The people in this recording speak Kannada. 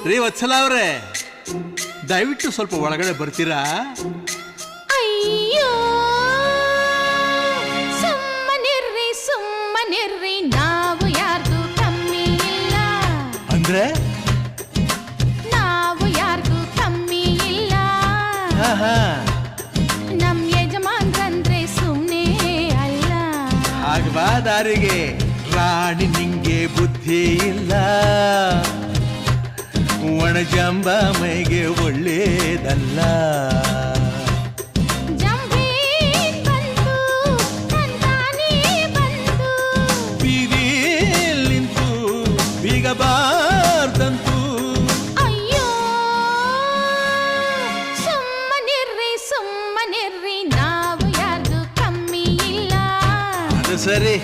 ರೀ ವತ್ಸಲ ಅವ್ರೆ, ದಯವಿಟ್ಟು ಸ್ವಲ್ಪ ಒಳಗಡೆ ಬರ್ತೀರಾ? ಅಯ್ಯೋ ಸುಮ್ಮನಿರ್ರಿ ಸುಮ್ಮನಿರ್ರಿ, ನಾವು ಯಾರ್ಗೂ ಕಮ್ಮಿ ಇಲ್ಲ. ಅಂದ್ರೆ ನಾವು ಯಾರ್ಗೂ ಕಮ್ಮಿ ಇಲ್ಲ. ನಮ್ ಯಜಮಾನ್ರಂದ್ರೆ ಸುಮ್ನೆ ಅಲ್ಲ. ಆಗಬಾ ದಾರಿಗೆ ರಾಣಿ, ನಿಂಗೆ ಬುದ್ಧಿ ಇಲ್ಲ. ಒಣಜಂಬ ಮೈಗೆ ಒಳ್ಳೇದಲ್ಲ. ಜಂಬೀನ್ ಬಂತು ತಂತಾನೇ ಬಂತು, ಬೀದಿಲ್ ನಿಂತು ಬೀಗಬಾರ್ದಂತು. ಅಯ್ಯೋ ಸುಮ್ಮನಿರ್ರಿ ಸುಮ್ಮನಿರ್ರಿ, ನಾವು ಯಾರ್ಗೂ ಕಮ್ಮಿ ಇಲ್ಲ. ಅದು ಸರಿ,